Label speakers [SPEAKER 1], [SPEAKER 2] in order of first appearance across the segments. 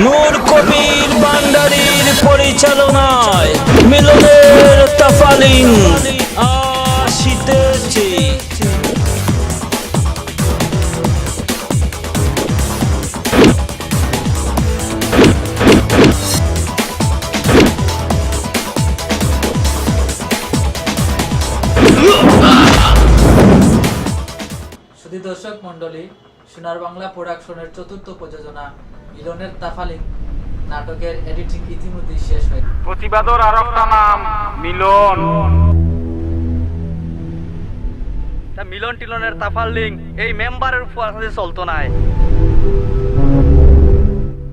[SPEAKER 1] নূর কবির ভান্ডারীর পরিচালনায় মিলনের তাফালিং আসিতেছে।
[SPEAKER 2] সুধী দর্শক মন্ডলী, সোনার বাংলা প্রোডাকশনের চতুর্থ প্রযোজনা মিলনের তাফালিং নাটকের এডিটিং ইতিমধ্যেই শেষ হয়েছে।
[SPEAKER 3] প্রতিবাদর আর একটা নাম মিলন।
[SPEAKER 4] মিলন টিলনের তাফালিং এই মেম্বারের উপর চলতো নাই।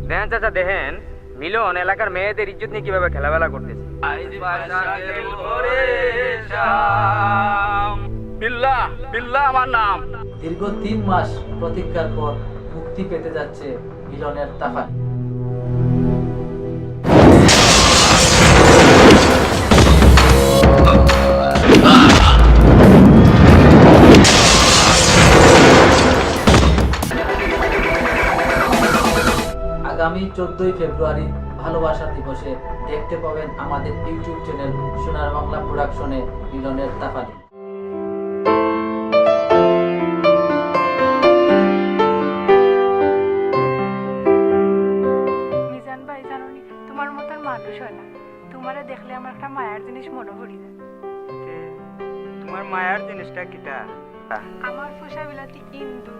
[SPEAKER 5] দেখেন চাচা, দেখেন মিলন এলাকার মেয়েদের ইজ্জত নিয়ে কিভাবে খেলাবেলা করতেছে।
[SPEAKER 4] বিল্লাহ বিল্লাহ আমার নাম।
[SPEAKER 2] দীর্ঘ 3 মাস প্রতীক্ষার পর মুক্তি পেতে যাচ্ছে মিলনের তাফালিং। আগামী 14 ফেব্রুয়ারি ভালোবাসা দিবসে দেখতে পাবেন আমাদের ইউটিউব চ্যানেল সোনার বাংলা প্রোডাকশনে মিলনের তাফালিং।
[SPEAKER 6] মিজান ভাই, জানোনি তোমার মতন মানুষ হয় না। তোমারে দেখলে আমার একটা মায়ার জিনিস মনে পড়ি যায়।
[SPEAKER 5] তোমার মায়ার জিনিসটা কিটা?
[SPEAKER 6] আমার পোষা বিলাতি ইন্দু।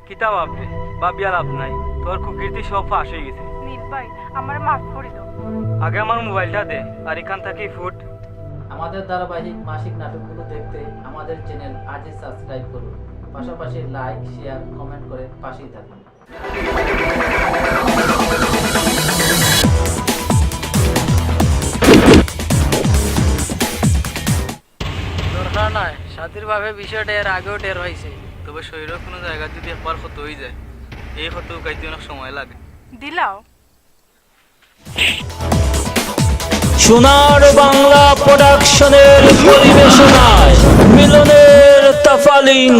[SPEAKER 4] কিতা ভাববে ভাবিয়া লাভ নাই, তোর কুকীর্তি সব ফাঁস হয়ে গেছে।
[SPEAKER 6] নীল ভাই, আমার মাফ করে দাও।
[SPEAKER 4] আগে আমার মোবাইলটা দে, আর এখান থেকে ফুট।
[SPEAKER 2] আমাদের ধারাবাহিক মাসিক নাটকগুলো দেখতে আমাদের চ্যানেল আজই সাবস্ক্রাইব করুন, পাশাপাশি লাইক, শেয়ার, কমেন্ট করে পাশেই থাকুন।
[SPEAKER 4] দরকার নাই, স্বাধীনভাবে বিষয়টা এর আগেও টের হয়েছে। তবে শরীরের কোনো জায়গা যদি একবার ক্ষত হয়ে যায়, এই ক্ষত উকাইতে অনেক সময় লাগে।
[SPEAKER 6] দিলাও।
[SPEAKER 1] সোনার বাংলা প্রোডাকশনের পরিবেশনায় মিলনের তাফালিং।